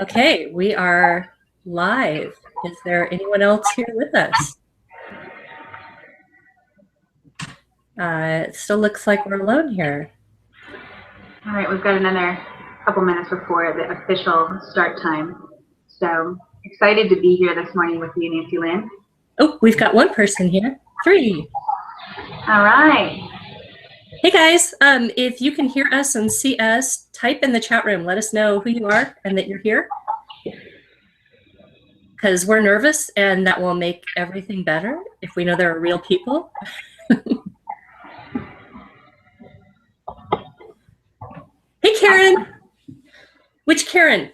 Okay, we are live. Is there anyone else here with us? It still looks like we're alone here. All right, we've got another couple minutes before the official start time. So excited to be here this morning with you, Nancy-Lynn. Oh, we've got one person here. 3. All right. Hey guys, if you can hear us and see us, type in the chat room. Let us know who you are and that you're here. Because we're nervous and that will make everything better if we know there are real people. Hey Karen! Which Karen?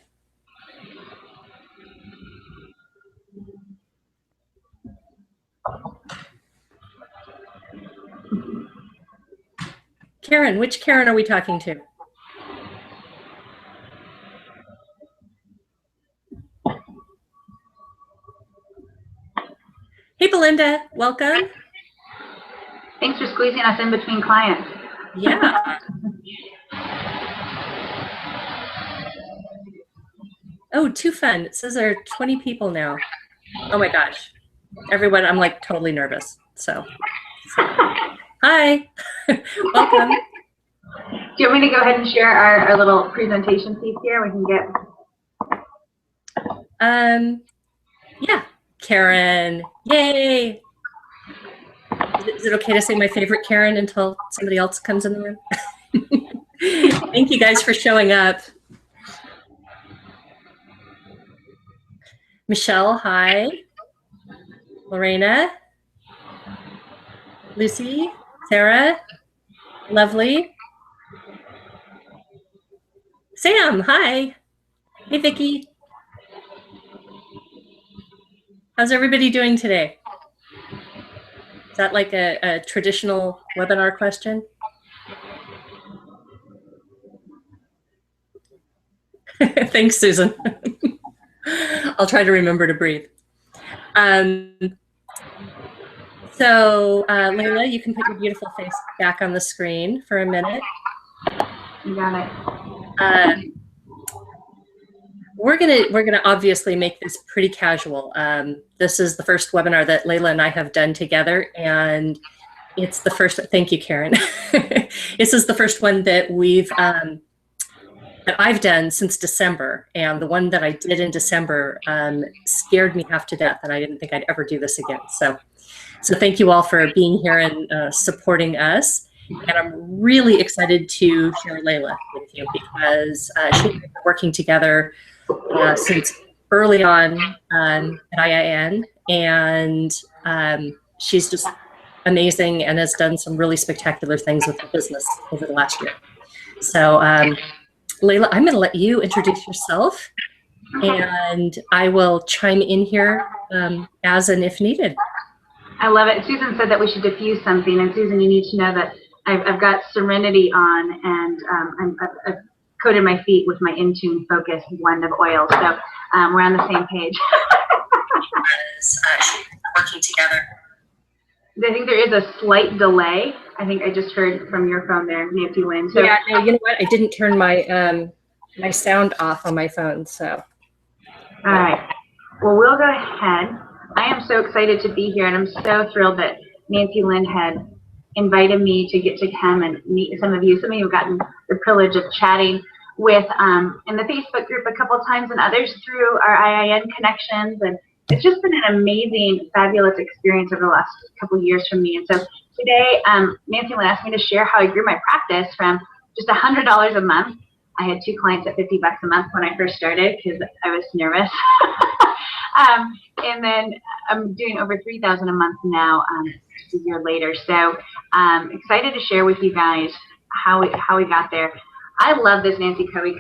Karen, which Karen are we talking to? Hey Belinda, welcome. Thanks for squeezing us in between clients. Yeah. Oh, too fun. It says there are 20 people now. Oh my gosh. Everyone, I'm like totally nervous. So, hi. Welcome. Do you want me to go ahead and share our little presentation piece here? We can get. Yeah. Karen. Yay. Is it okay to say my favorite Karen until somebody else comes in the room? Thank you guys for showing up. Michelle, hi. Lorena. Lucy. Sarah. Lovely. Sam, hi. Hey, Vicki. How's everybody doing today? Is that like a traditional webinar question? Thanks, Susan. I'll try to remember to breathe. So, Layla, you can put your beautiful face back on the screen for a minute. You got it. We're gonna obviously make this pretty casual. This is the first webinar that Layla and I have done together, and it's the first. Thank you, Karen. This is the first one that that I've done since December, and the one that I did in December scared me half to death, and I didn't think I'd ever do this again. So thank you all for being here and supporting us. And I'm really excited to share Layla with you because she's been working together since early on at IIN, and she's just amazing and has done some really spectacular things with the business over the last year. So Layla, I'm going to let you introduce yourself, and I will chime in here as and if needed. I love it. Susan said that we should diffuse something, and Susan, you need to know that I've got Serenity on, and I've coated my feet with my Intune Focus blend of oils, so we're on the same page. Working together. I think there is a slight delay. I think I just heard from your phone there, Nancy-Lynn. So, yeah, no, you know what? I didn't turn my my sound off on my phone, so. All right. Well, we'll go ahead. I am so excited to be here, and I'm so thrilled that Nancy-Lynn had invited me to get to come and meet some of you. Some of you have gotten the privilege of chatting with in the Facebook group a couple of times, and others through our IIN connections. And it's just been an amazing, fabulous experience over the last couple of years for me. And so today, Nancy-Lynn asked me to share how I grew my practice from just $100 a month. I had 2 clients at $50 a month when I first started because I was nervous. And then I'm doing over $3,000 a month now, just a year later. So excited to share with you guys how we got there. I love this Nancy Covey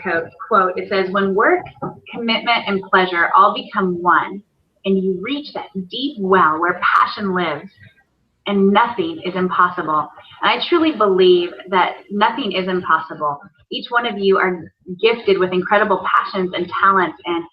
quote. It says, when work, commitment, and pleasure all become one, and you reach that deep well where passion lives, and nothing is impossible. And I truly believe that nothing is impossible. Each one of you are gifted with incredible passions and talents, and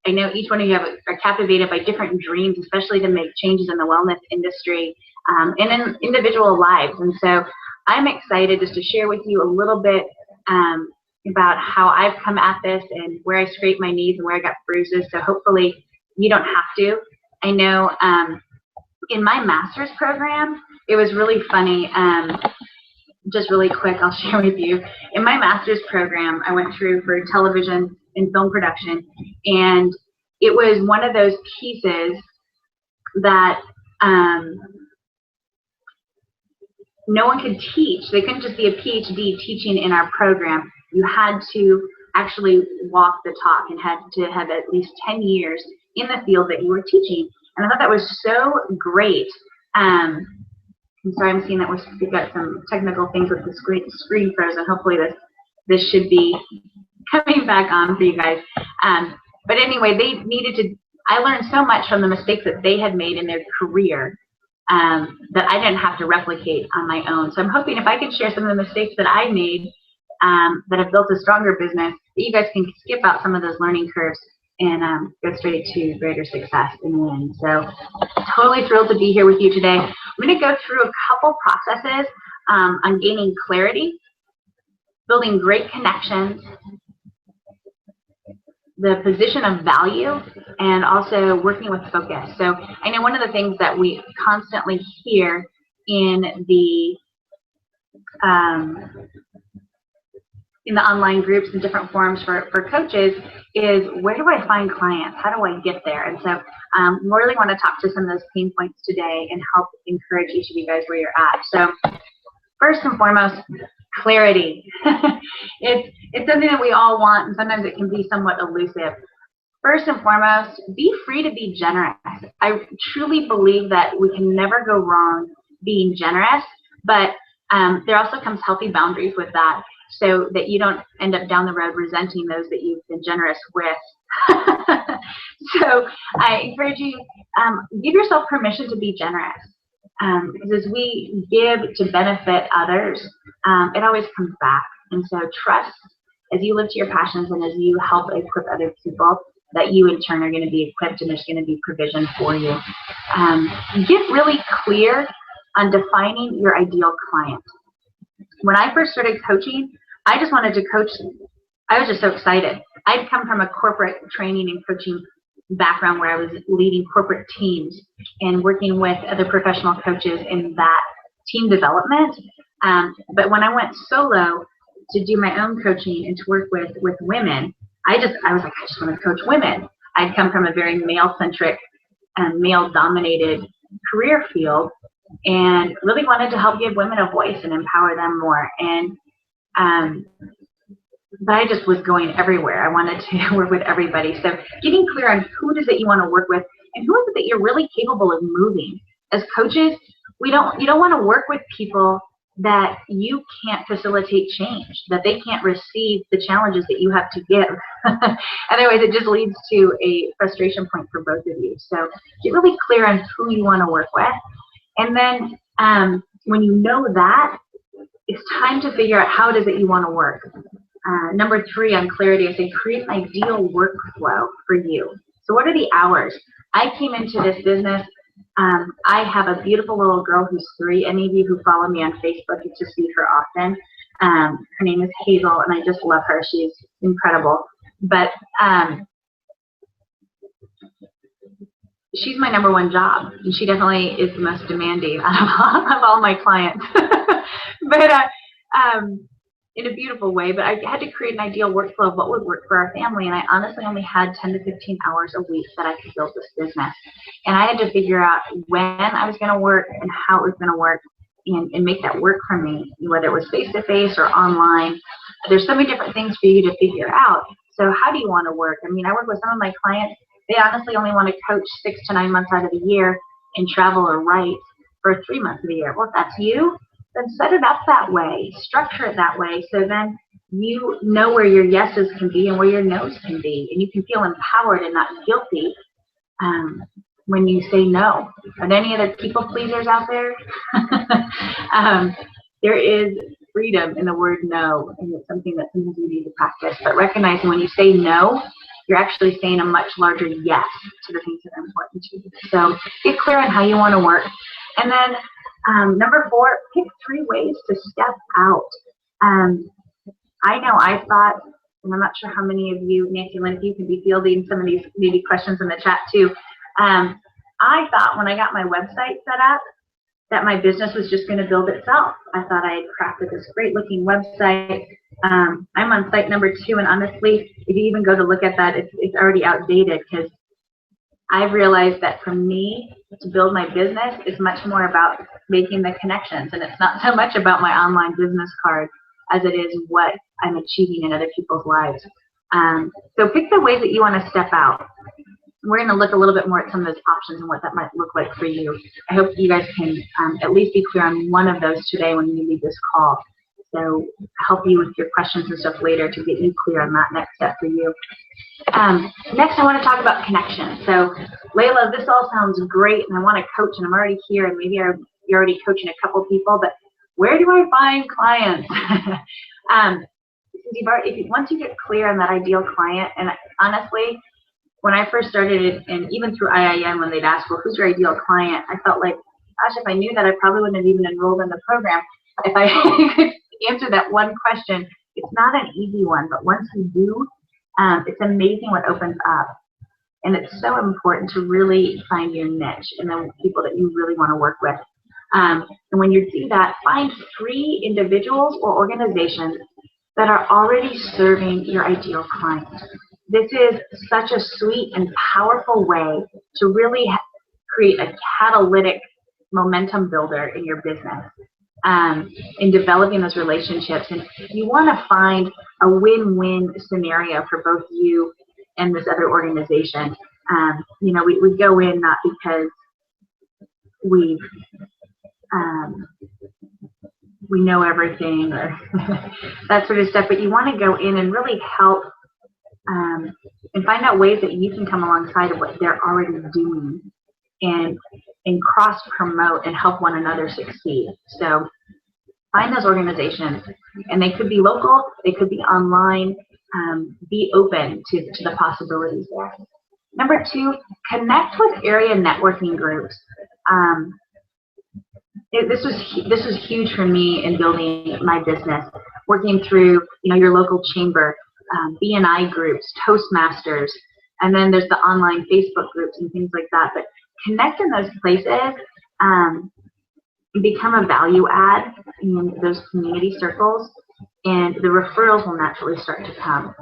I know each one of you are captivated by different dreams, especially to make changes in the wellness industry and in individual lives. And so I'm excited just to share with you a little bit about how I've come at this and where I scraped my knees and where I got bruises. So hopefully you don't have to. I know in my master's program, it was really funny. Just really quick, I'll share with you. In my master's program, I went through for television and film production, and it was one of those pieces that no one could teach. They couldn't just be a PhD teaching in our program. You had to actually walk the talk and had to have at least 10 years in the field that you were teaching. And I thought that was so great. I'm sorry, I'm seeing that we've got some technical things with the screen frozen. Hopefully this should be coming back on for you guys. But anyway, they needed to, I learned so much from the mistakes that they had made in their career that I didn't have to replicate on my own. So I'm hoping if I can share some of the mistakes that I made that have built a stronger business, that you guys can skip out some of those learning curves and go straight to greater success and win. So totally thrilled to be here with you today. I'm going to go through a couple processes on gaining clarity, building great connections, the position of value, and also working with focus. So I know one of the things that we constantly hear in the online groups and different forums for coaches is, where do I find clients? How do I get there? And so we really want to talk to some of those pain points today and help encourage each of you guys where you're at. So first and foremost, clarity. It's something that we all want, and sometimes it can be somewhat elusive. First and foremost, be free to be generous. I truly believe that we can never go wrong being generous, but there also comes healthy boundaries with that, so that you don't end up down the road resenting those that you've been generous with. So I encourage you, give yourself permission to be generous. Because as we give to benefit others, it always comes back. And so trust, as you live to your passions and as you help equip other people, that you in turn are going to be equipped and there's going to be provision for you. Get really clear on defining your ideal client. When I first started coaching, I just wanted to coach. I was just so excited. I'd come from a corporate training and coaching background where I was leading corporate teams and working with other professional coaches in that team development. But when I went solo to do my own coaching and to work with women, I was like, I just want to coach women. I'd come from a very male-centric and male-dominated career field and really wanted to help give women a voice and empower them more. And but I just was going everywhere. I wanted to work with everybody. So getting clear on who it is that you want to work with and who is it that you're really capable of moving. As coaches, you don't want to work with people that you can't facilitate change, that they can't receive the challenges that you have to give. Otherwise, it just leads to a frustration point for both of you. So get really clear on who you want to work with. And then when you know that, it's time to figure out how it is that you want to work. Number 3 on clarity, I say create an ideal workflow for you. So what are the hours? I came into this business. I have a beautiful little girl who's 3. Any of you who follow me on Facebook get to see her often. Her name is Hazel, and I just love her. She's incredible. But she's my #1 job, and she definitely is the most demanding out of all my clients. But in a beautiful way, but I had to create an ideal workflow of what would work for our family, and I honestly only had 10 to 15 hours a week that I could build this business. And I had to figure out when I was going to work and how it was going to work and make that work for me, whether it was face-to-face or online. There's so many different things for you to figure out. So how do you want to work? I mean, I work with some of my clients, they honestly only want to coach 6 to 9 months out of the year and travel or write for 3 months of the year. Well, if that's you, then set it up that way, structure it that way, so then you know where your yeses can be and where your nos can be, and you can feel empowered and not guilty when you say no. Are there any other people pleasers out there? There is freedom in the word no, and it's something that sometimes you need to practice. But recognizing when you say no, you're actually saying a much larger yes to the things that are important to you. So get clear on how you want to work. And then number 4, pick 3 ways to step out. I know I thought, and I'm not sure how many of you, Nancy-Lynn, if you can be fielding some of these maybe questions in the chat too. I thought when I got my website set up that my business was just going to build itself. I thought I had crafted this great looking website. I'm on site number 2, and honestly, if you even go to look at that, it's already outdated, because I've realized that for me to build my business is much more about making the connections, and it's not so much about my online business card as it is what I'm achieving in other people's lives. So pick the ways that you want to step out. We're going to look a little bit more at some of those options and what that might look like for you. I hope you guys can at least be clear on one of those today when you leave this call. So help you with your questions and stuff later to get you clear on that next step for you. Next, I want to talk about connection. So Layla, this all sounds great, and I want to coach, and I'm already here, and maybe you're already coaching a couple people, but where do I find clients? Once you get clear on that ideal client, and honestly, when I first started it, and even through IIM, when they'd ask, well, who's your ideal client? I felt like, gosh, if I knew that, I probably wouldn't have even enrolled in the program. If I could answer that one question, it's not an easy one, but once you do, it's amazing what opens up. And it's so important to really find your niche and the people that you really want to work with. And when you do that, find 3 individuals or organizations that are already serving your ideal client. This is such a sweet and powerful way to really create a catalytic momentum builder in your business, in developing those relationships. And you want to find a win-win scenario for both you and this other organization. You know, we go in not because we know everything or that sort of stuff, but you want to go in and really help and find out ways that you can come alongside of what they're already doing and cross promote and help one another succeed. So find those organizations, and they could be local, they could be online. Be open to the possibilities there. Number 2, connect with area networking groups. This was huge for me in building my business, working through your local chamber, BNI groups, Toastmasters, and then there's the online Facebook groups and things like that. But connect in those places, become a value add in those community circles, and the referrals will naturally start to come.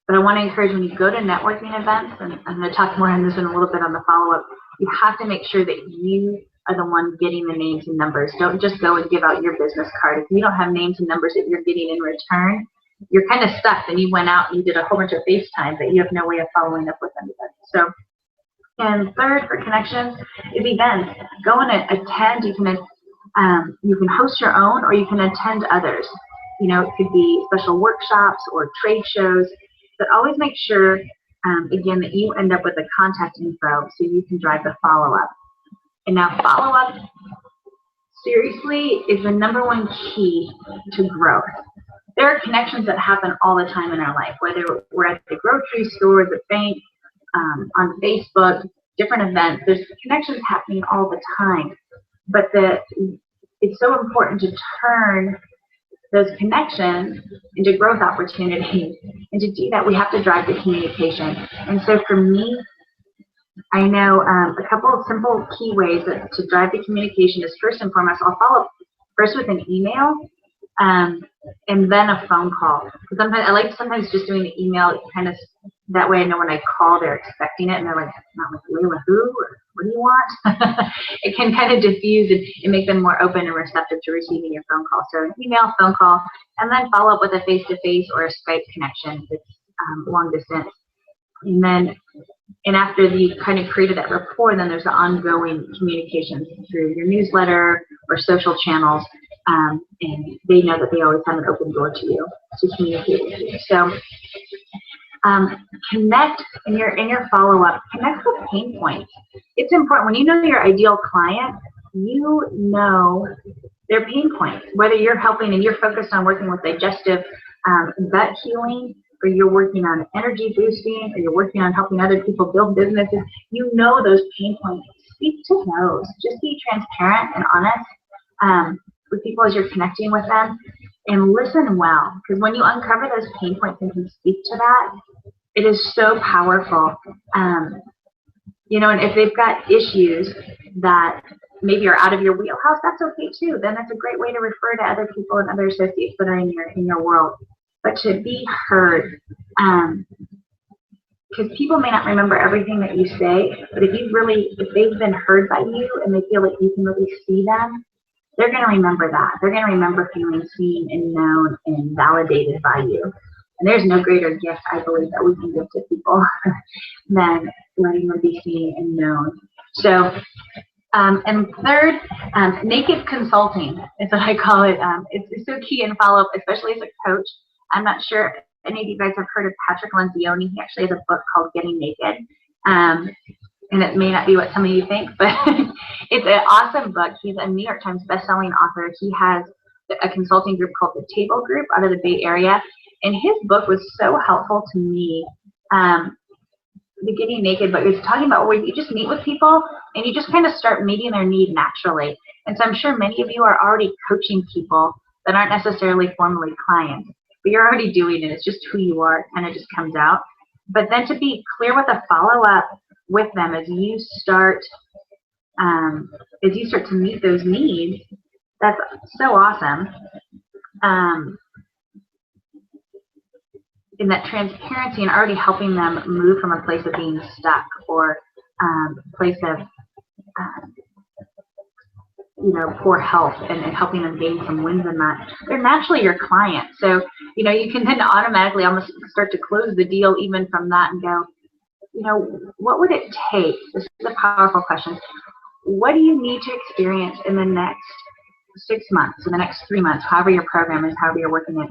But I want to encourage, when you go to networking events, and I'm going to talk more on this in a little bit on the follow-up, you have to make sure that you are the one getting the names and numbers. Don't just go and give out your business card. If you don't have names and numbers that you're getting in return, you're kind of stuck. Then you went out and you did a whole bunch of FaceTime, but you have no way of following up with anybody. So, and third, for connections, is events. Go and attend. You can host your own, or you can attend others. It could be special workshops or trade shows, but always make sure, again, that you end up with the contact info so you can drive the follow-up. And now follow-up, seriously, is the #1 key to growth. There are connections that happen all the time in our life, whether we're at the grocery store, the bank, on Facebook, different events. There's connections happening all the time. But it's so important to turn those connections into growth opportunities. And to do that, we have to drive the communication. And so for me, I know a couple of simple key ways to drive the communication is, first and foremost, I'll follow up first with an email, and then a phone call. Because sometimes I like just doing the email, kind of that way I know when I call they're expecting it, and they're like, not like, Layla, who? Or, what do you want? It can kind of diffuse and make them more open and receptive to receiving your phone call. So an email, phone call, and then follow up with a face-to-face or a Skype connection if it's long distance. And after you kind of created that rapport, then there's the ongoing communications through your newsletter or social channels, and they know that they always have an open door to you to communicate with you. So connect in your follow-up. Connect with pain points. It's important. When you know your ideal client, you know their pain points. Whether you're helping and you're focused on working with digestive gut healing, or you're working on energy boosting, or you're working on helping other people build businesses, you know those pain points. Speak to those. Just be transparent and honest. with people as you're connecting with them, and listen well, because when you uncover those pain points and can speak to that, it is so powerful. You know, and if they've got issues that maybe are out of your wheelhouse, that's okay too. Then that's a great way to refer to other people and other associates that are in your world. But to be heard, because people may not remember everything that you say, but if they've been heard by you and they feel like you can really see them, they're going to remember that. They're going to remember feeling seen and known and validated by you. And there's no greater gift, I believe, that we can give to people than letting them be seen and known. So, and third, naked consulting is what I call it. It's so key in follow-up, especially as a coach. I'm not sure if any of you guys have heard of Patrick Lencioni. He actually has a book called Getting Naked. And it may not be what some of you think, but it's an awesome book. He's a New York Times bestselling author. He has a consulting group called the Table Group out of the Bay Area. And his book was so helpful to me. The Getting Naked book is talking about where you just meet with people and you just kind of start meeting their need naturally. And so I'm sure many of you are already coaching people that aren't necessarily formally clients, but you're already doing it. It's just who you are. It kind of just comes out. But then to be clear with a follow-up with them as you start to meet those needs, that's so awesome. In that transparency and already helping them move from a place of being stuck or a place of poor health, and helping them gain some wins in that. They're naturally your client, so you can then automatically almost start to close the deal even from that and go, what would it take? This is a powerful question. What do you need to experience in the next 6 months, in the next 3 months, however your program is, however you're working it,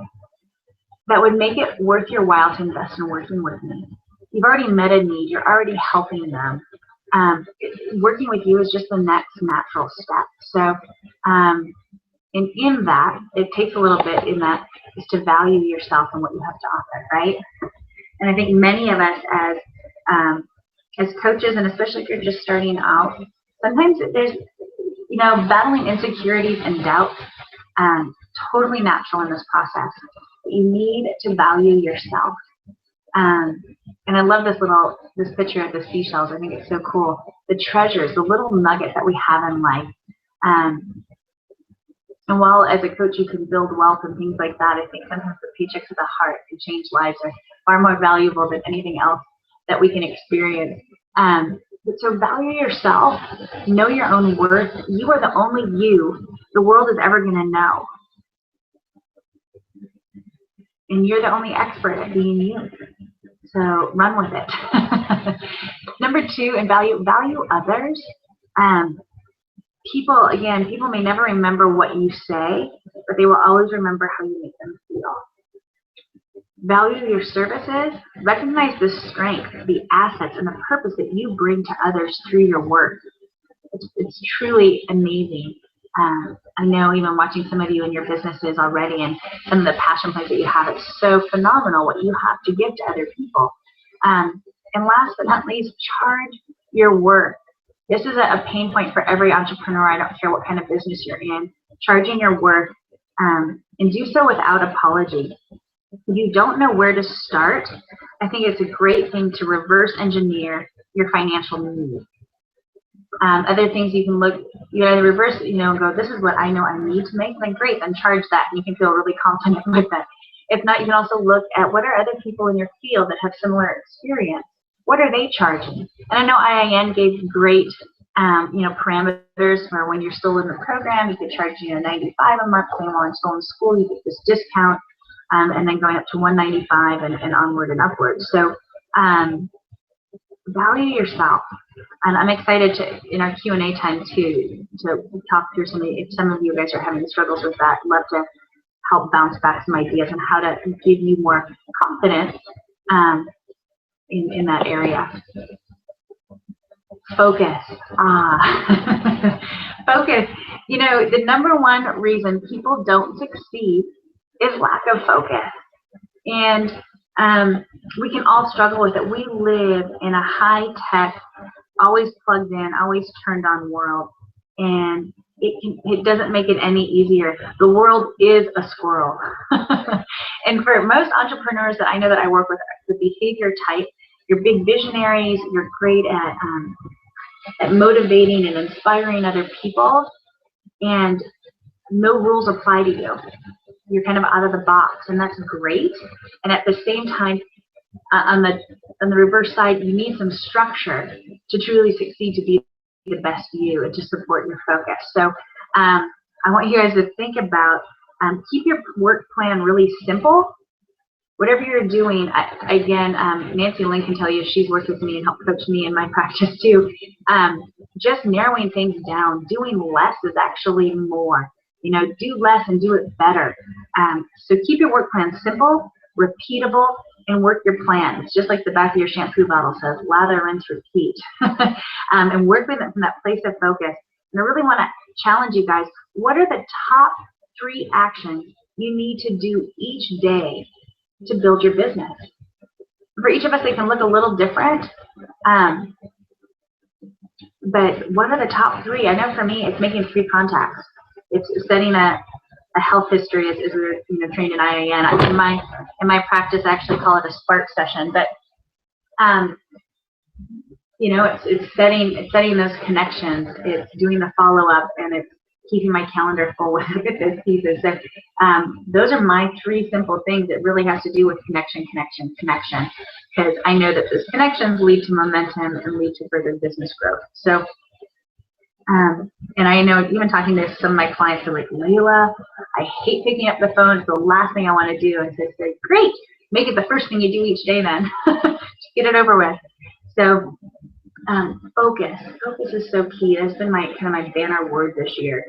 that would make it worth your while to invest in working with me? You've already met a need. You're already helping them. Working with you is just the next natural step. So, and in that, it takes a little bit in that is to value yourself and what you have to offer, right? And I think many of us as coaches, and especially if you're just starting out, sometimes there's, battling insecurities and doubts, totally natural in this process. You need to value yourself. And I love this picture of the seashells. I think it's so cool. The treasures, the little nugget that we have in life. And while as a coach you can build wealth and things like that, I think sometimes the paychecks of the heart and change lives are far more valuable than anything else that we can experience. So value yourself, know your own worth. You are the only you the world is ever going to know. And you're the only expert at being you. So run with it. Number 2, and value others. People may never remember what you say, but they will always remember how you make them feel. Value your services. Recognize the strength, the assets, and the purpose that you bring to others through your work. It's truly amazing. I know even watching some of you in your businesses already and some of the passion points that you have, it's so phenomenal what you have to give to other people. And last but not least, charge your worth. This is a pain point for every entrepreneur. I don't care what kind of business you're in. Charging your worth, and do so without apology. If you don't know where to start, I think it's a great thing to reverse engineer your financial needs. Other things you can either reverse, and go, this is what I know I need to make, then great, then charge that, and you can feel really confident with that. If not, you can also look at what are other people in your field that have similar experience. What are they charging? And I know IIN gave great, parameters for when you're still in the program. You could charge, $95 a month. While I'm still in school, you get this discount, and then going up to $195 and onward and upward. So, value yourself. And I'm excited to, in our Q&A time to talk through if some of you guys are having struggles with that. I'd love to help bounce back some ideas on how to give you more confidence in that area. Focus. Focus. The number one reason people don't succeed is lack of focus. And we can all struggle with it. We live in a high-tech, always plugged in, always turned on world. And it doesn't make it any easier. The world is a squirrel. And for most entrepreneurs that I know that I work with, the behavior type, you're big visionaries, you're great at motivating and inspiring other people, and no rules apply to you. You're kind of out of the box, and that's great. And at the same time, on the reverse side, you need some structure to truly succeed, to be the best you and to support your focus. So I want you guys to think about, keep your work plan really simple. Whatever you're doing, again, Nancy-Lynn can tell you, she's worked with me and helped coach me in my practice too. Just narrowing things down, doing less is actually more. You know, do less and do it better. So keep your work plan simple, repeatable, and work your plan. It's just like the back of your shampoo bottle says, lather, rinse, repeat. And work with it from that place of focus. And I really want to challenge you guys, what are the top 3 actions you need to do each day to build your business? For each of us, they can look a little different. But what are the top 3? I know for me, it's making 3 contacts. It's setting a health history, as we were trained in IAN. In my practice, I actually call it a spark session. But it's setting those connections. It's doing the follow up, and it's keeping my calendar full with those pieces. So those are my 3 simple things. It really has to do with connection, connection, connection. Because I know that those connections lead to momentum and lead to further business growth. So. And I know, even talking to some of my clients, are like, Layla, I hate picking up the phone. It's the last thing I want to do. And so I say, great, make it the first thing you do each day then. Just get it over with. So focus. Focus is so key. That's been my banner word this year.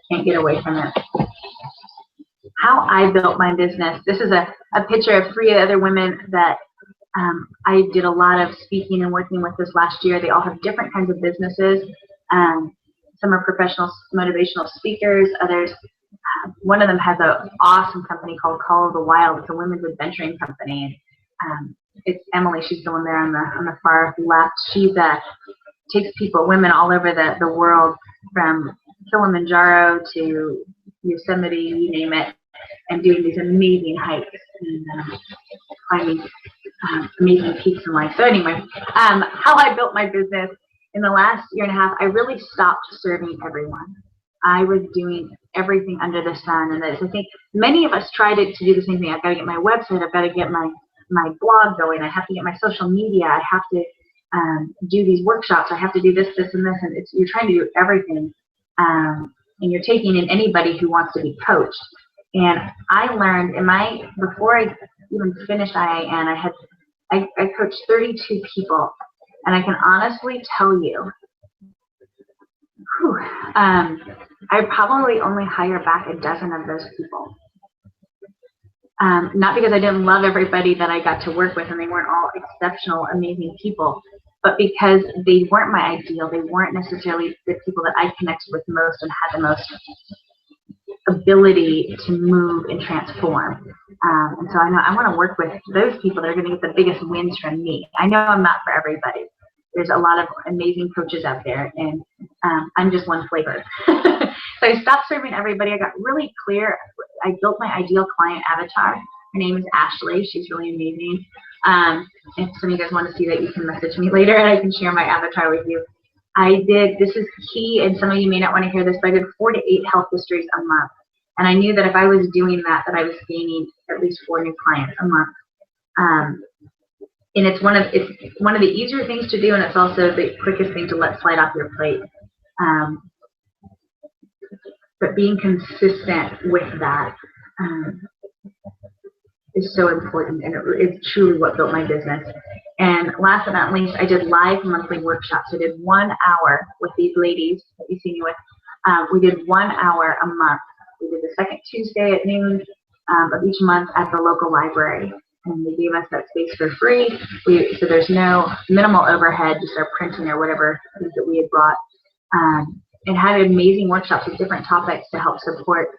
Can't get away from it. How I built my business. This is a picture of 3 other women that I did a lot of speaking and working with this last year. They all have different kinds of businesses. Some are professional motivational speakers. Others, one of them has an awesome company called Call of the Wild. It's a women's adventuring company. It's Emily. She's the one there on the far left. She takes women all over the world, from Kilimanjaro to Yosemite, you name it, and doing these amazing hikes and climbing amazing peaks in life. So anyway, how I built my business. In the last year and a half, I really stopped serving everyone. I was doing everything under the sun, and I think many of us tried to do the same thing. I've got to get my website, I've got to get my blog going, I have to get my social media, I have to do these workshops, I have to do this, this, and this, and you're trying to do everything, and you're taking in anybody who wants to be coached. And I learned before I even finished IAN, I coached 32 people. And I can honestly tell you, I probably only hire back a dozen of those people. Not because I didn't love everybody that I got to work with, and they weren't all exceptional, amazing people, but because they weren't my ideal. They weren't necessarily the people that I connected with most and had the most ability to move and transform. And so I know I want to work with those people that are going to get the biggest wins from me. I know I'm not for everybody. There's a lot of amazing coaches out there, and I'm just one flavor. So I stopped serving everybody. I got really clear. I built my ideal client avatar. Her name is Ashley. She's really amazing. If some of you guys want to see that, you can message me later, and I can share my avatar with you. This is key, and some of you may not want to hear this, but I did 4 to 8 health histories a month. And I knew that if I was doing that I was gaining at least 4 new clients a month. And it's one of the easier things to do, and it's also the quickest thing to let slide off your plate. But being consistent with that is so important, and it's truly what built my business. And last but not least, I did live monthly workshops. I did 1 hour with these ladies that you see me with. We did 1 hour a month. We did the second Tuesday at noon of each month at the local library. And they gave us that space for free. So there's no minimal overhead, just our printing or whatever things that we had brought. And had amazing workshops with different topics to help support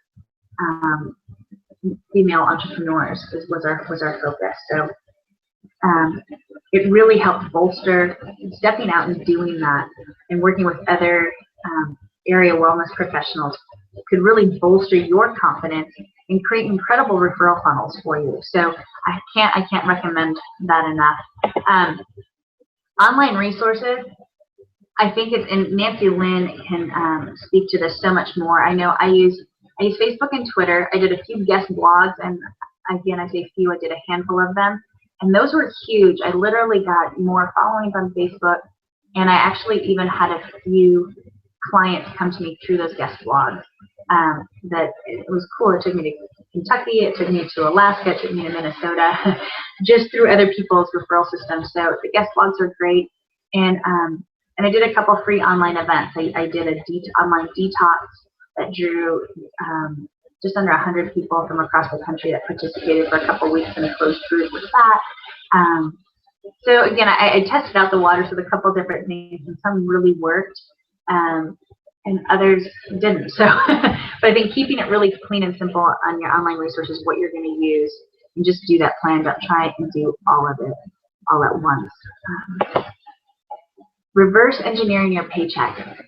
female entrepreneurs. Was our focus. So it really helped bolster stepping out and doing that, and working with other area wellness professionals could really bolster your confidence and create incredible referral funnels for you. So I can't recommend that enough. Online resources, I think it's, and Nancy-Lynn can speak to this so much more. I know I use Facebook and Twitter. I did a few guest blogs, and again, I say few, I did a handful of them, and those were huge. I literally got more followings on Facebook, and I actually even had a few clients come to me through those guest blogs. That it was cool. It took me to Kentucky, it took me to Alaska, it took me to Minnesota, just through other people's referral systems. So the guest blogs are great, and I did a couple free online events. I did a online detox that drew just under 100 people from across the country that participated for a couple weeks in a closed group with that. So again, I tested out the waters with a couple different things, and some really worked, and others didn't. So, but I think keeping it really clean and simple on your online resources, what you're going to use, and just do that plan. Don't try and do all of it all at once. Reverse engineering your paycheck.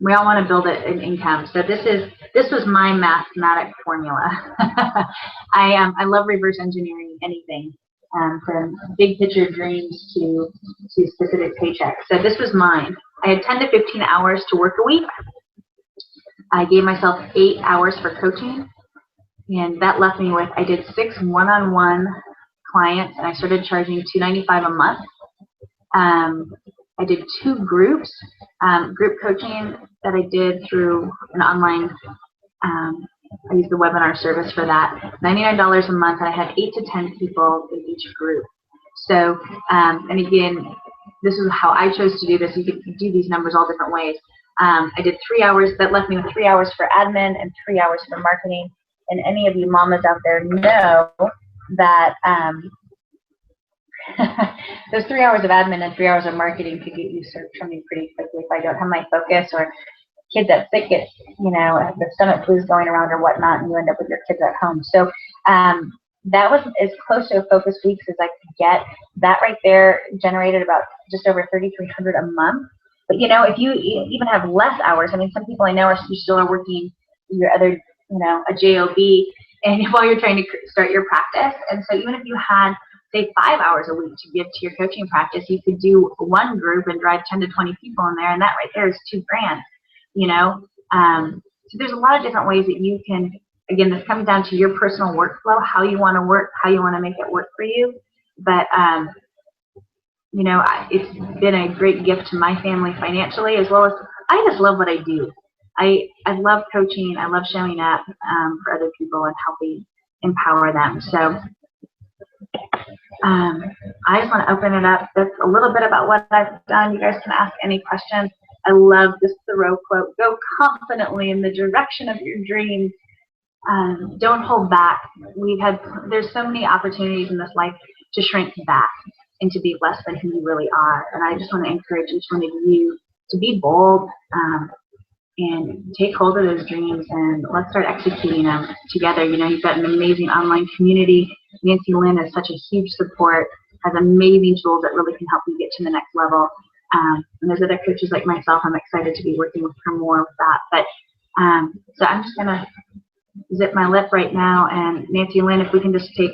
We all want to build an income. So this was my mathematic formula. I love reverse engineering anything, from big picture dreams to specific paychecks. So this was mine. I had 10 to 15 hours to work a week. I gave myself 8 hours for coaching, and that left me with, I did 6 one-on-one clients, and I started charging $295 a month. I did 2 groups, group coaching that I did through an online, I used the webinar service for that, $99 a month, and I had 8 to 10 people in each group. So, and again, this is how I chose to do this. You could do these numbers all different ways. I did 3 hours, that left me with 3 hours for admin and 3 hours for marketing. And any of you mamas out there know that those 3 hours of admin and 3 hours of marketing could get you served from me pretty quickly if I don't have my focus, or kids at sick get, the stomach flu's going around or whatnot, and you end up with your kids at home. So that was as close to a focus weeks as I could get. That right there generated about just over $3,300 a month. But if you even have less hours, I mean, some people I know still are working your other, a job, and while you're trying to start your practice. And so even if you had, say, 5 hours a week to give to your coaching practice, you could do one group and drive 10 to 20 people in there, and that right there is $2,000. So there's a lot of different ways that you can. Again, this comes down to your personal workflow, how you want to work, how you want to make it work for you. But it's been a great gift to my family financially, as well as I just love what I do. I love coaching. I love showing up for other people and helping empower them. So I just want to open it up. That's a little bit about what I've done. You guys can ask any questions. I love this Thoreau quote: "Go confidently in the direction of your dreams. Don't hold back." There's so many opportunities in this life to shrink back and to be less than who you really are. And I just want to encourage each one of you to be bold and take hold of those dreams, and let's start executing them together. You've got an amazing online community. Nancy-Lynn is such a huge support, has amazing tools that really can help you get to the next level. And there's other coaches like myself. I'm excited to be working with her more with that. But so I'm just going to zip my lip right now, and Nancy-Lynn, if we can just take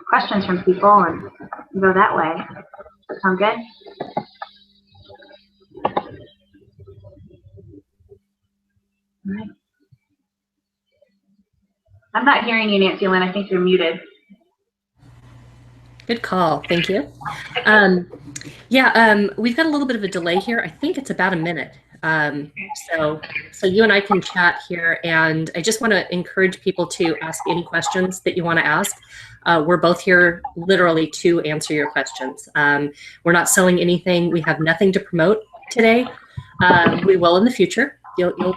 questions from people and go that way. Does that sound good? All right. I'm not hearing you, Nancy-Lynn. I think you're muted. Good call. Thank you. We've got a little bit of a delay here. I think it's about a minute. So you and I can chat here, and I just want to encourage people to ask any questions that you want to ask. We're both here literally to answer your questions. We're not selling anything. We have nothing to promote today. We will in the future. You'll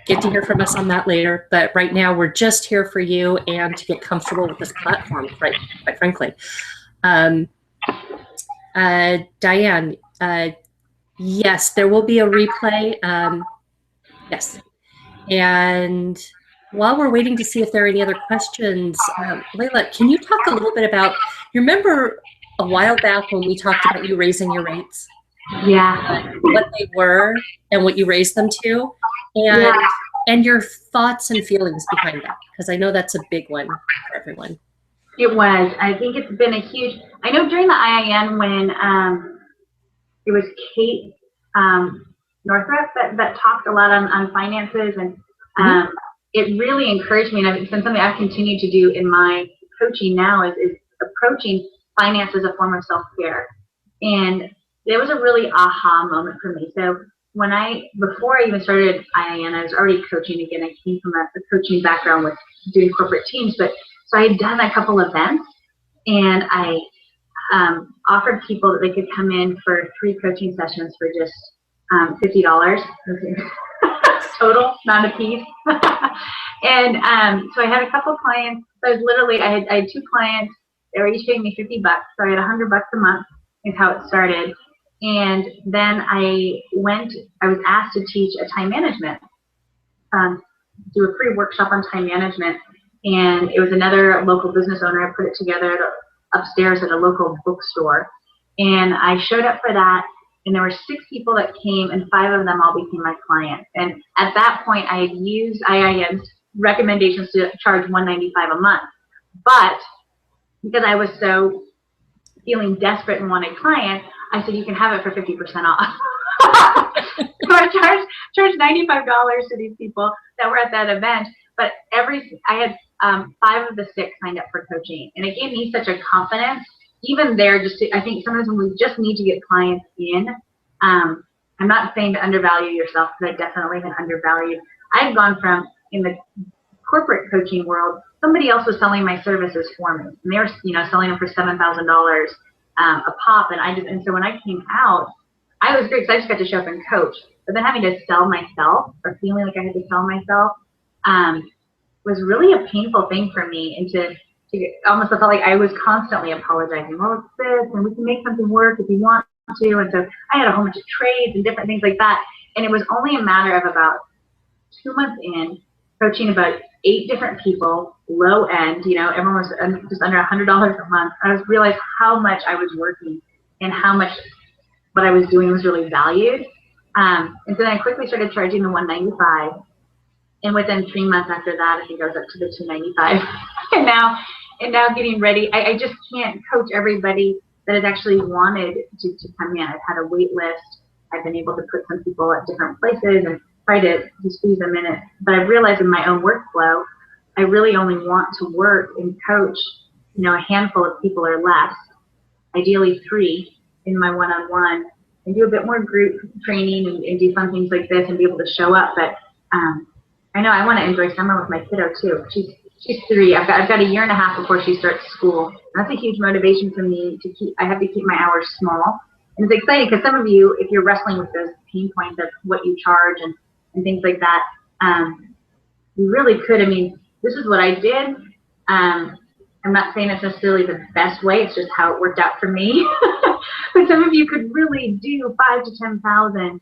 get to hear from us on that later. But right now, we're just here for you and to get comfortable with this platform, quite frankly. Diane, yes, there will be a replay. Yes. And while we're waiting to see if there are any other questions, Layla, can you talk a little bit about, you remember a while back when we talked about you raising your rates? Yeah. what they were and what you raised them to, and Yeah. and your thoughts and feelings behind that, because I know that's a big one for everyone. It was. I think it's been a huge. I know during the IIN when it was Kate Northrup that talked a lot on finances, and it really encouraged me, and it's been something I've continued to do in my coaching now is approaching finance as a form of self-care. And it was a really aha moment for me. So before I even started IIN, I was already coaching again. I came from a coaching background with doing corporate teams, but so I had done a couple events, and I offered people that they could come in for 3 coaching sessions for just $50 total, not a piece. And so I had a couple clients. So I was literally, I had 2 clients. They were each paying me $50. So I had $100 a month is how it started. And then I was asked to teach a time management, do a free workshop on time management. And it was another local business owner. I put it together upstairs at a local bookstore. And I showed up for that. And there were 6 people that came, and 5 of them all became my clients. And at that point, I had used IIN's recommendations to charge $195 a month. But because I was so feeling desperate and wanted clients, I said, you can have it for 50% off. So I charged $95 to these people that were at that event. But I had 5 of the 6 signed up for coaching. And it gave me such a confidence. Even there, I think sometimes when we just need to get clients in, I'm not saying to undervalue yourself, because I definitely been undervalued. I've gone from, in the corporate coaching world, somebody else was selling my services for me, and they were, selling them for $7,000 a pop, and so when I came out, I was great because I just got to show up and coach, but then having to sell myself, or feeling like I had to sell myself, was really a painful thing for me, and to almost felt like I was constantly apologizing. Well, it's this, and we can make something work if you want to. And so I had a whole bunch of trades and different things like that. And it was only a matter of about 2 months in, coaching about 8 different people, low end, everyone was just under $100 a month. I realized how much I was working and how much what I was doing was really valued. And so then I quickly started charging the $195. And within 3 months after that, I think I was up to the $295. and now getting ready. I just can't coach everybody that has actually wanted to come in. I've had a wait list. I've been able to put some people at different places and try to squeeze them in it. But I realized in my own workflow, I really only want to work and coach, a handful of people or less, ideally 3 in my one-on-one, and do a bit more group training and do fun things like this and be able to show up. But I know I want to enjoy summer with my kiddo too. She's 3. I've got a year and a half before she starts school. That's a huge motivation for me I have to keep my hours small. And it's exciting because some of you, if you're wrestling with those pain points of what you charge and things like that, you really could. I mean, this is what I did. I'm not saying it's necessarily the best way. It's just how it worked out for me. But some of you could really do 5,000 to 10,000.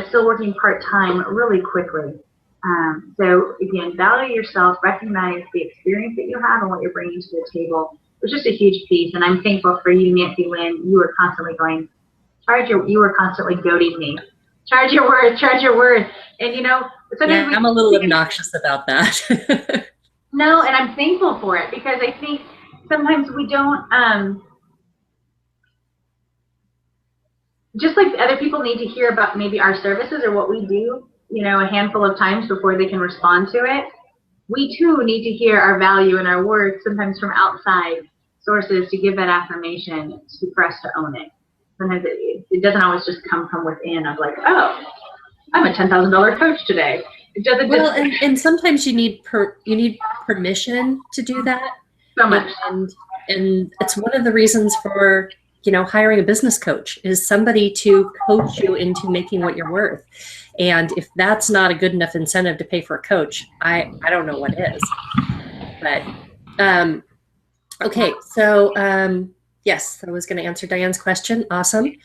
Still working part-time really quickly. So again, value yourself, recognize the experience that you have and what you're bringing to the table. It was just a huge piece, and I'm thankful for you, Nancy-Lynn. You were constantly going, you were constantly goading me. Charge your worth. And sometimes I'm a little obnoxious about that. No, and I'm thankful for it, because I think sometimes we don't, just like other people need to hear about maybe our services or what we do, a handful of times before they can respond to it. We too need to hear our value and our worth sometimes from outside sources to give that affirmation for us to own it. Sometimes it doesn't always just come from within of like, oh, I'm a $10,000 coach today. It doesn't. Well, and sometimes you need permission to do that. So much. And it's one of the reasons for hiring a business coach, is somebody to coach you into making what you're worth. And if that's not a good enough incentive to pay for a coach, I don't know what is. But okay, so yes, I was going to answer Diane's question. Awesome.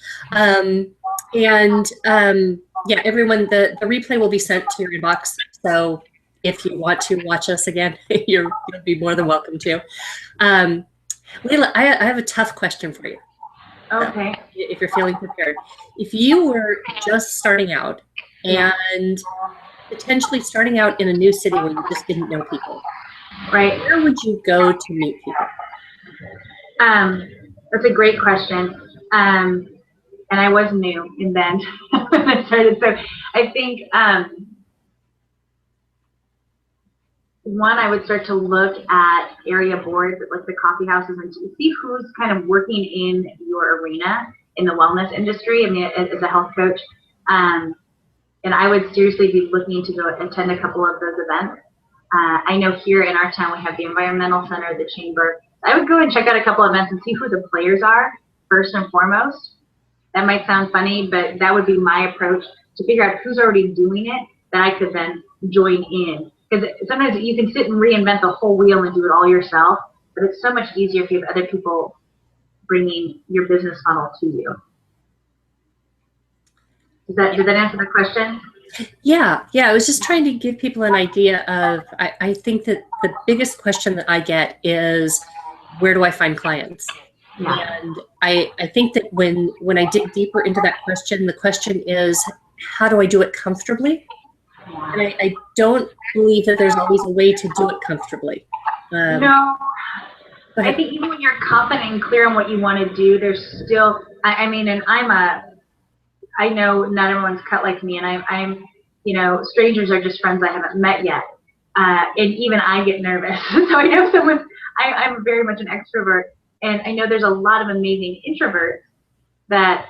Yeah, everyone, the replay will be sent to your inbox. So if you want to watch us again, you'll be more than welcome to. Layla, I have a tough question for you. Okay. If you're feeling prepared. If you were just starting out and potentially starting out in a new city where you just didn't know people, Right. where would you go to meet people? That's a great question. And I was new in Bend when I started. So I think, one, I would start to look at area boards, like the coffee houses, and to see who's kind of working in your arena in the wellness industry. I mean, as a health coach, and I would seriously be looking to go attend a couple of those events. I know here in our town we have the Environmental Center, the Chamber. I would go and check out a couple of events and see who the players are first and foremost. That might sound funny, but that would be my approach, to figure out who's already doing it that I could then join in. Because sometimes you can sit and reinvent the whole wheel and do it all yourself, but it's so much easier if you have other people bringing your business funnel to you. Did that answer the question? Yeah. I was just trying to give people an idea of, I think that the biggest question that I get is, where do I find clients? Yeah. And I think that when I dig deeper into that question, the question is, how do I do it comfortably? And I don't believe that there's always a way to do it comfortably. No. I think even when you're confident and clear on what you want to do, there's still, I mean, and I know not everyone's cut like me, and I'm, you know, strangers are just friends I haven't met yet. And even I get nervous. So I know I'm very much an extrovert, and I know there's a lot of amazing introverts that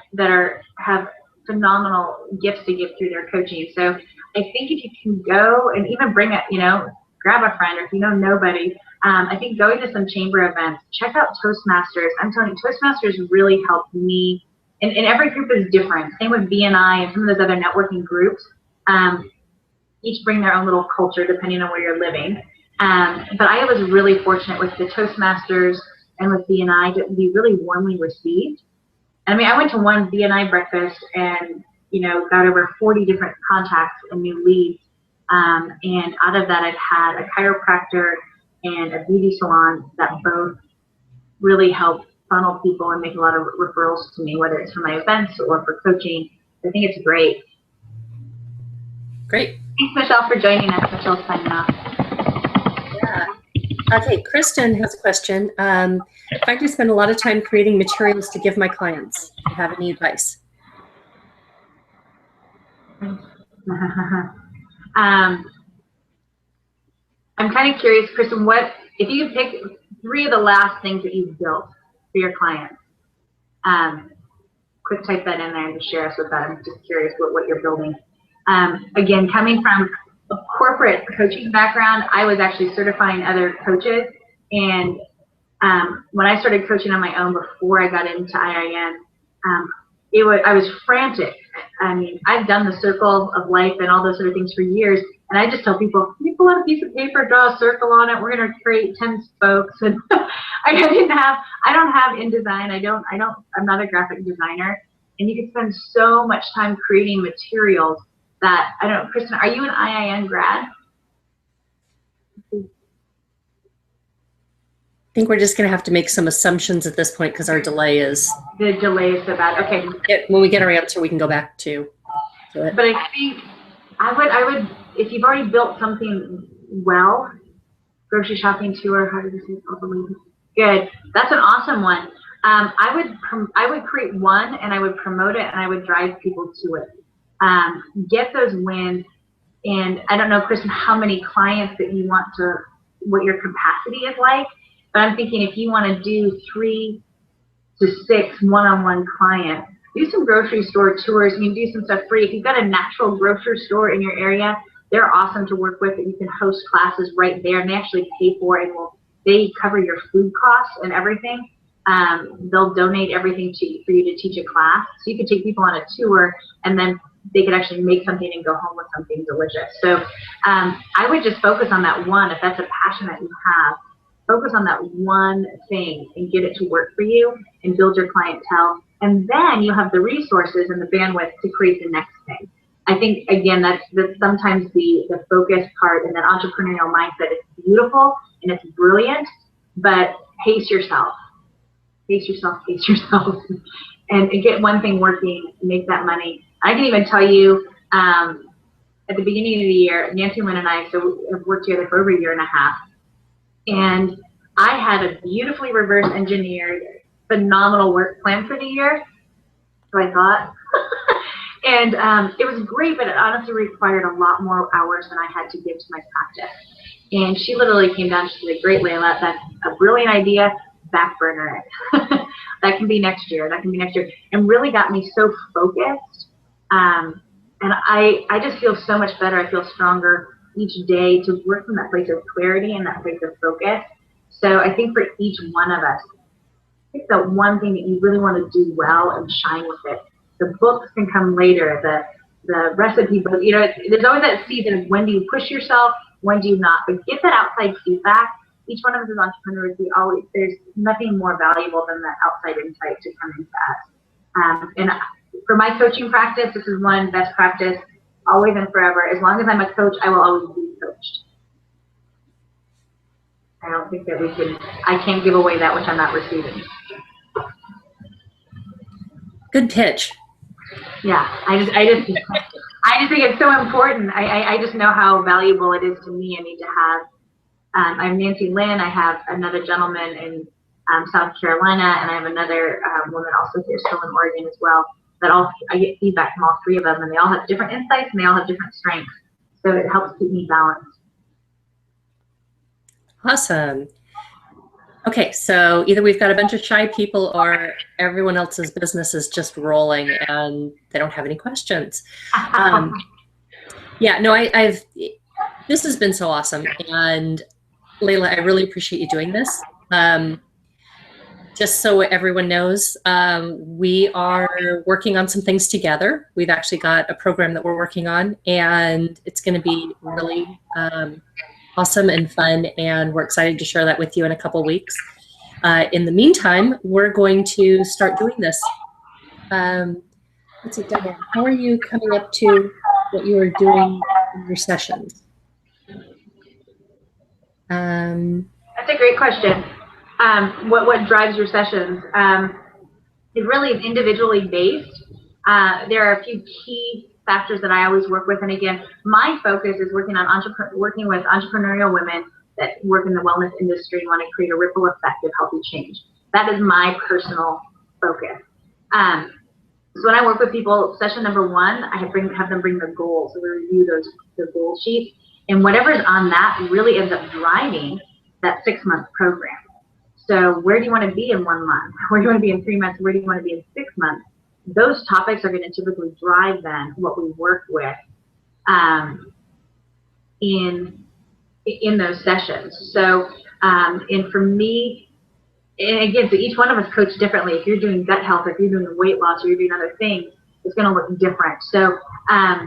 have phenomenal gifts to give through their coaching. So I think if you can go and even bring it, you know, grab a friend, or if you know nobody, I think going to some chamber events, check out Toastmasters. I'm telling you, Toastmasters really helped me. And every group is different. Same with BNI and some of those other networking groups. Each bring their own little culture depending on where you're living. But I was really fortunate with the Toastmasters and with BNI to be really warmly received. I mean, I went to one BNI breakfast and, you know, got over 40 different contacts and new leads. And out of that, I've had a chiropractor and a beauty salon that both really helped funnel people and make a lot of referrals to me, whether it's for my events or for coaching. I think it's great. Great. Thanks, Michelle, for joining us. Michelle's signing off. Yeah. Okay, Kristen has a question. If I could spend a lot of time creating materials to give my clients, do you have any advice? I'm kind of curious, Kristen, what, if you could pick 3 of the last things that you've built for your clients, quick type that in there and just share us with that. I'm just curious what you're building. Again, coming from a corporate coaching background, I was actually certifying other coaches. And when I started coaching on my own before I got into IIN, I was frantic. I mean, I've done the circle of life and all those sort of things for years. And I just tell people, can you pull out a piece of paper, draw a circle on it? We're going to create 10 spokes. And I don't have InDesign. I'm not a graphic designer. And you can spend so much time creating materials that, I don't know, Kristen, are you an IIN grad? I think we're just going to have to make some assumptions at this point because our delay is. The delay is so bad. Okay. When we get our answer, we can go back to it. But I think I would, if you've already built something well, grocery shopping tour, how did you say it? Good. That's an awesome one. I would create one and I would promote it and I would drive people to it. Get those wins. And I don't know, Kristen, how many clients that you want to, what your capacity is like. But I'm thinking if you want to do 3 to 6 one-on-one clients, do some grocery store tours. You can do some stuff free. If you've got a natural grocery store in your area, they're awesome to work with. That you can host classes right there, and they actually pay for it. They cover your food costs and everything. They'll donate everything for you to teach a class. So you could take people on a tour, and then they could actually make something and go home with something delicious. So I would just focus on that one. If that's a passion that you have, focus on that one thing and get it to work for you and build your clientele. And then you have the resources and the bandwidth to create the next thing. I think, again, that's sometimes the focus part, and that entrepreneurial mindset is beautiful and it's brilliant, but pace yourself. pace yourself, and get one thing working, make that money. I can even tell you, at the beginning of the year, Nancy-Lynn and I, so we have worked together for over a year and a half, and I had a beautifully reverse engineered, phenomenal work plan for the year, so I thought. And it was great, but it honestly required a lot more hours than I had to give to my practice. And she literally came down, she said, great, Layla, that's a brilliant idea, back burner it. That can be next year, that can be next year. And really got me so focused. And I just feel so much better. I feel stronger each day to work from that place of clarity and that place of focus. So I think for each one of us, pick that one thing that you really want to do well and shine with it. The books can come later, the recipe book, you know, there's always that season of when do you push yourself, when do you not, but get that outside feedback. Each one of us as entrepreneurs, there's nothing more valuable than that outside insight to come into us. And for my coaching practice, this is one best practice, always and forever. As long as I'm a coach, I will always be coached. I don't think that I can't give away that which I'm not receiving. Good pitch. Yeah, I just think it's so important. I just know how valuable it is to me. I need to have, I'm Nancy-Lynn, I have another gentleman in South Carolina, and I have another woman also here, still in Oregon as well, I get feedback from all three of them, and they all have different insights and they all have different strengths. So it helps keep me balanced. Awesome. Okay, so either we've got a bunch of shy people or everyone else's business is just rolling and they don't have any questions. Yeah, no, this has been so awesome. And Layla, I really appreciate you doing this. Just so everyone knows, we are working on some things together. We've actually got a program that we're working on, and it's going to be really awesome and fun, and we're excited to share that with you in a couple weeks. In the meantime, we're going to start doing this. Let's see, Diane, how are you coming up to what you are doing in your sessions? That's a great question. What drives your sessions? It really is individually based. There are a few key factors that I always work with, and again, my focus is working with entrepreneurial women that work in the wellness industry and want to create a ripple effect of healthy change. That is my personal focus. So when I work with people, session number one, I have them bring their goals. So we review the goal sheet, and whatever is on that really ends up driving that 6-month program. So where do you want to be in 1 month? Where do you want to be in 3 months? Where do you want to be in 6 months? Those topics are going to typically drive then what we work with in those sessions. So, and for me, and again, so each one of us coach differently. If you're doing gut health, or if you're doing weight loss, or you're doing other things, it's going to look different. So I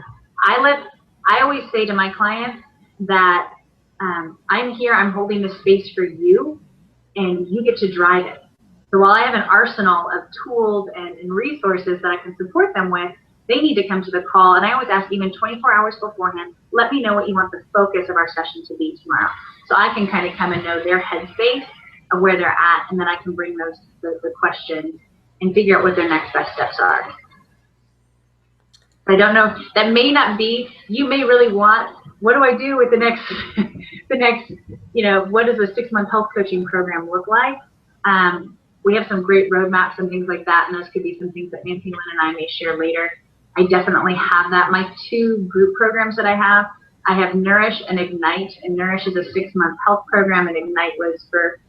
always say to my clients that I'm here, I'm holding the space for you, and you get to drive it. So while I have an arsenal of tools and resources that I can support them with, they need to come to the call. And I always ask, even 24 hours beforehand, let me know what you want the focus of our session to be tomorrow. So I can kind of come and know their headspace of where they're at, and then I can bring the questions and figure out what their next best steps are. I don't know, that may not be, you may really want, what do I do with the next, what does a 6-month health coaching program look like? We have some great roadmaps and things like that, and those could be some things that Nancy-Lynn and I may share later. I definitely have that. My 2 group programs that I have Nourish and Ignite, and Nourish is a 6-month health program, and Ignite was for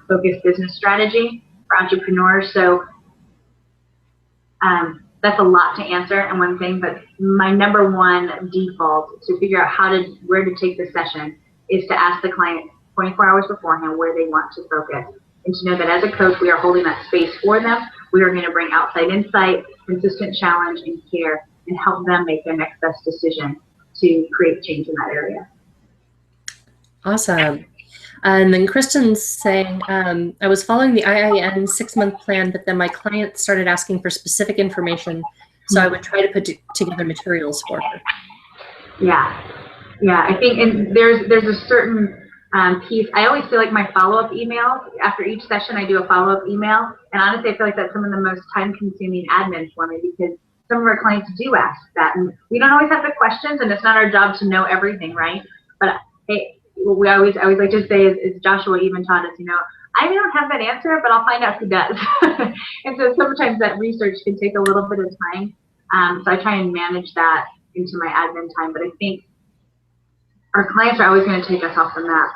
focused business strategy for entrepreneurs. So that's a lot to answer in one thing, but my number one default to figure out where to take the session is to ask the client 24 hours beforehand where they want to focus, and to know that as a coach, we are holding that space for them. We are going to bring outside insight, consistent challenge, and care, and help them make their next best decision to create change in that area. Awesome. And then Kristen's saying, I was following the IIN 6-month plan, but then my client started asking for specific information, so I would try to put together materials for her. Yeah, I think, and there's a certain piece. I always feel like my follow-up email, after each session I do a follow-up email, and honestly I feel like that's some of the most time-consuming admin for me, because some of our clients do ask that, and we don't always have the questions, and it's not our job to know everything, right? But hey, I always like to say, as Joshua even taught us, I don't have that answer, but I'll find out who does. And so sometimes that research can take a little bit of time. So I try and manage that into my admin time. But I think our clients are always going to take us off the map.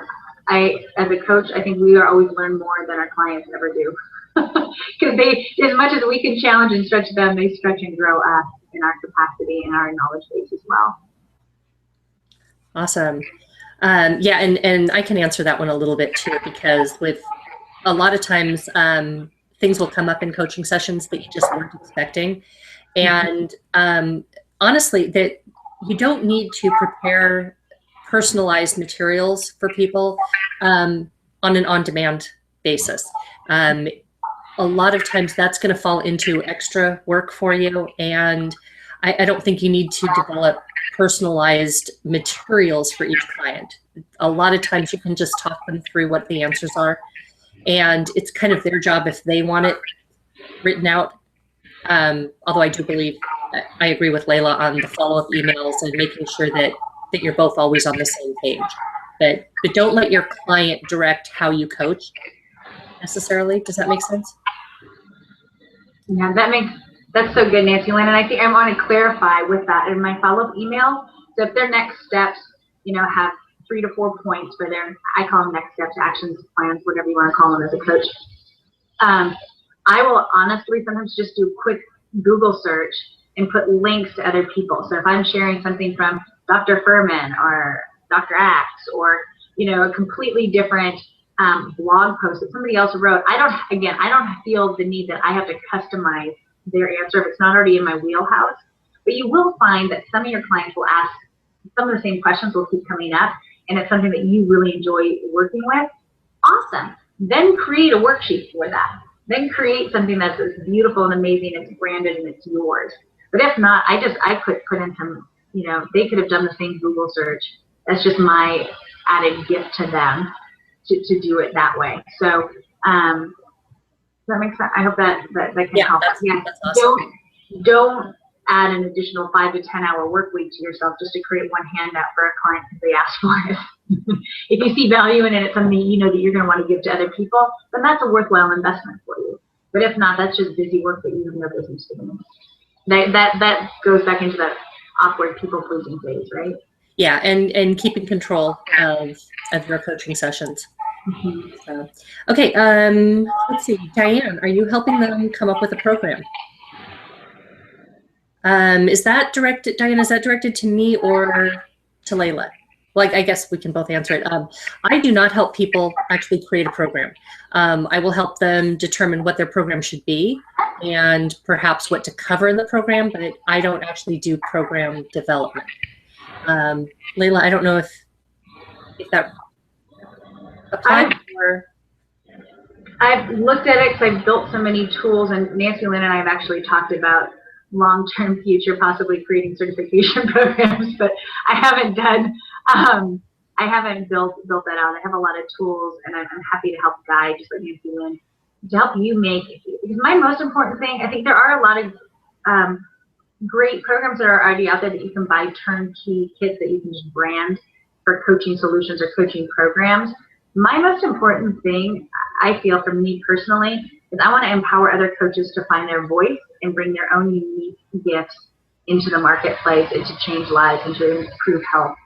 As a coach, I think we are always learn more than our clients ever do. Because as much as we can challenge and stretch them, they stretch and grow us in our capacity and our knowledge base as well. Awesome. Yeah, and I can answer that one a little bit too, because with a lot of times things will come up in coaching sessions that you just weren't expecting. And honestly, that you don't need to prepare personalized materials for people on an on-demand basis. A lot of times that's going to fall into extra work for you, and I don't think you need to develop personalized materials for each client. A lot of times you can just talk them through what the answers are, and it's kind of their job if they want it written out. Although I do believe, I agree with Layla on the follow-up emails and making sure that you're both always on the same page. But don't let your client direct how you coach necessarily. Does that make sense? Yeah, that's so good, Nancy-Lynn. And I think I want to clarify with that in my follow-up email. So if their next steps, have 3 to 4 points for I call them next steps, actions, plans, whatever you want to call them as a coach. I will honestly sometimes just do a quick Google search and put links to other people. So if I'm sharing something from Dr. Furman or Dr. Axe, or a completely different blog post that somebody else wrote, I don't feel the need that I have to customize their answer if it's not already in my wheelhouse. But you will find that some of your clients will ask some of the same questions will keep coming up, and it's something that you really enjoy working with. Awesome. Then create a worksheet for that. Then create something that's as beautiful and amazing, it's branded and it's yours. But if not, I put in some, they could have done the same Google search. That's just my added gift to them to do it that way. So does that make sense? I hope that can help. That's awesome. Don't add an additional 5 to 10 hour work week to yourself just to create one handout for a client because they asked for it. If you see value in it, it's something that you're going to want to give to other people, then that's a worthwhile investment for you. But if not, that's just busy work that you have no business doing. That goes back into that awkward people pleasing phase, right? Yeah, and keeping control of your coaching sessions. So, okay, let's see, Diane, are you helping them come up with a program? Is that directed, Diane, is that directed to me or to Layla? Well, I guess we can both answer it. I do not help people actually create a program. I will help them determine what their program should be and perhaps what to cover in the program, but I don't actually do program development. Layla, I don't know if that applies or... I've looked at it because I've built so many tools, and Nancy-Lynn and I have actually talked about long-term future, possibly creating certification programs, but I haven't done, I haven't built that out. I have a lot of tools, and I'm happy to help guide, just like Nancy-Lynn, to help you make, because my most important thing, I think there are a lot of great programs that are already out there that you can buy turnkey kits that you can just brand for coaching solutions or coaching programs. My most important thing, I feel, for me personally, is I want to empower other coaches to find their voice and bring their own unique gifts into the marketplace and to change lives and to improve health.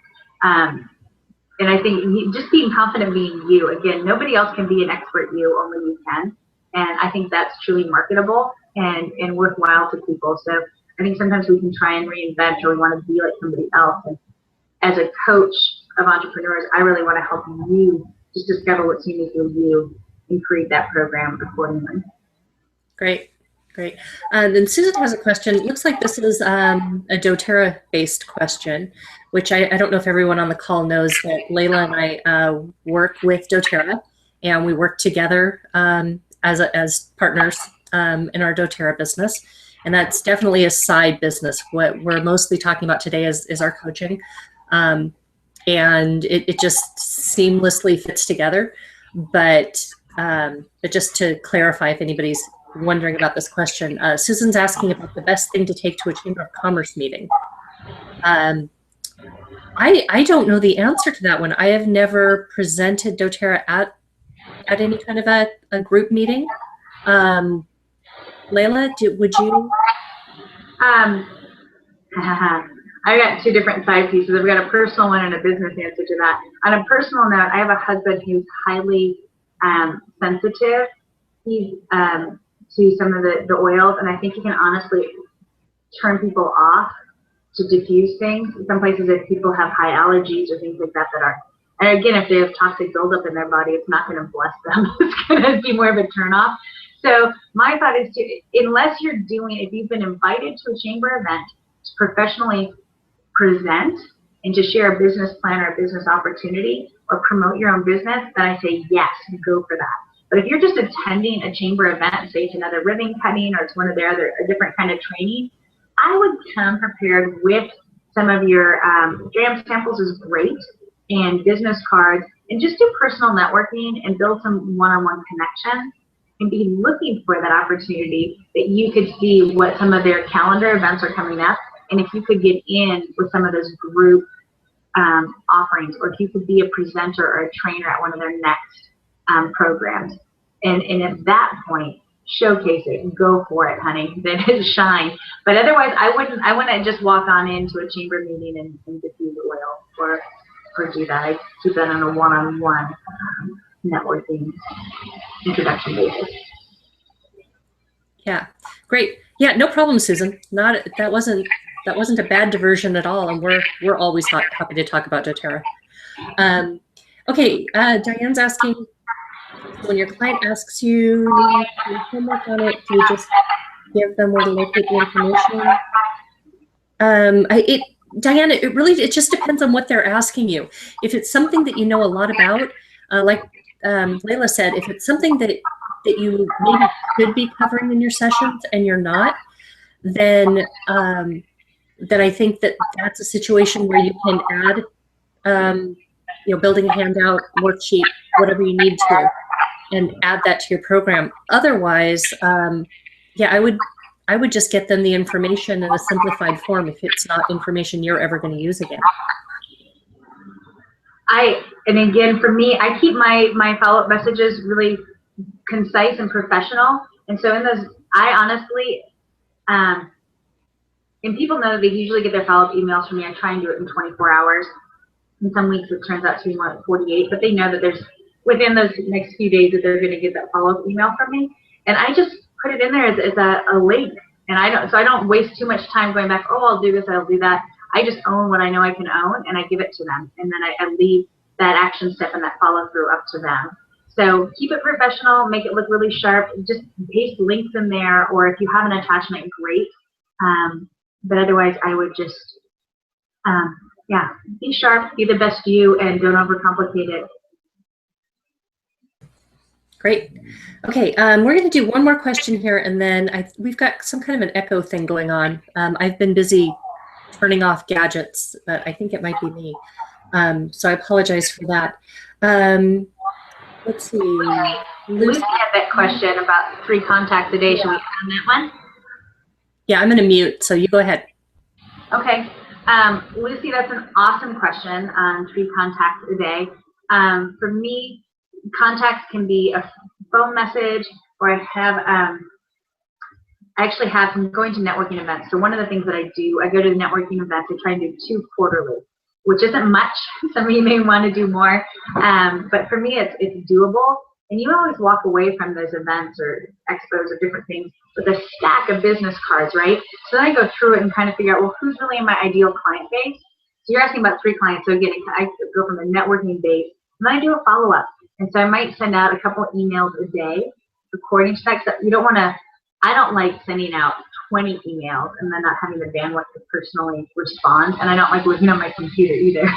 And I think just being confident being you. Again, nobody else can be an expert you, only you can. And I think that's truly marketable and worthwhile to people. So I think sometimes we can try and reinvent, or we want to be like somebody else. And as a coach of entrepreneurs, I really want to help you just discover what's unique with you and create that program accordingly. Great. Then Susan has a question. It looks like this is a doTERRA-based question, which I don't know if everyone on the call knows that Layla and I work with doTERRA, and we work together as partners in our doTERRA business. And that's definitely a side business. What we're mostly talking about today is our coaching. and it just seamlessly fits together. But just to clarify, if anybody's wondering about this question, Susan's asking about the best thing to take to a Chamber of Commerce meeting. I don't know the answer to that one. I have never presented doTERRA at any kind of a group meeting. Layla, would you? I got two different side pieces. I've got a personal one and a business answer to that. On a personal note, I have a husband who's highly sensitive. He's to some of the oils, and I think he can honestly turn people off to diffuse things. Some places, if people have high allergies or things like that that are, and again, if they have toxic buildup in their body, it's not going to bless them. It's going to be more of a turn off. So my thought is to, unless you're doing, if you've been invited to a chamber event to professionally present and to share a business plan or a business opportunity or promote your own business, then I say yes, go for that. But if you're just attending a chamber event, say it's another ribbon cutting or it's one of their other, a different kind of training, I would come prepared with some of your jam samples is great, and business cards, and just do personal networking and build some one-on-one connection, and be looking for that opportunity that you could see what some of their calendar events are coming up, and if you could get in with some of those group offerings, or if you could be a presenter or a trainer at one of their next programs. And at that point, showcase it, go for it, honey, then shine. But otherwise, I wouldn't just walk on into a chamber meeting and diffuse oil or do that. I keep that on a one-on-one networking introduction basis. Yeah, great. Yeah, no problem, Susan. That wasn't a bad diversion at all, and we're always happy to talk about doTERRA. Okay, Diane's asking, when your client asks you to do homework on it, do you just give them where to locate the information? Diane, it just depends on what they're asking you. If it's something that you know a lot about, like Layla said, if it's something that you maybe could be covering in your sessions and you're not, then I think that's a situation where you can add, building a handout, worksheet, whatever you need to, and add that to your program. Otherwise, yeah, I would just get them the information in a simplified form if it's not information you're ever going to use again. And again, for me, I keep my follow-up messages really concise and professional. And so in those, I honestly, and people know that they usually get their follow-up emails from me. I try and do it in 24 hours. In some weeks, it turns out to be more like 48, but they know that there's, within those next few days, that they're going to get that follow-up email from me. And I just put it in there as a link. And I don't waste too much time going back, oh, I'll do this, I'll do that. I just own what I know I can own, and I give it to them. And then I leave that action step and that follow-through up to them. So keep it professional, make it look really sharp. Just paste links in there, or if you have an attachment, great. But otherwise, I would just, yeah, be sharp, be the best you, and don't overcomplicate it. Great. Okay, we're going to do one more question here, and then we've got some kind of an echo thing going on. I've been busy turning off gadgets, but I think it might be me. So I apologize for that. Let's see. Lucy had that question about 3 contacts a day. Yeah. Should we on that one? Yeah, I'm going to mute, so you go ahead. Okay. Lucy, that's an awesome question on 3 contacts a day. For me, contacts can be a phone message, or I actually have from going to networking events. So one of the things that I do, I go to the networking events. I try and do 2 quarterly, which isn't much. Some of you may want to do more, but for me, it's doable. And you always walk away from those events or expos or different things with a stack of business cards, right? So then I go through it and kind of figure out, well, who's really in my ideal client base? So you're asking about 3 clients. So again, I go from a networking base, and then I do a follow-up. And so I might send out a couple of emails a day according to that. You don't want to, I don't like sending out 20 emails and then not having the bandwidth to personally respond. And I don't like looking on my computer either.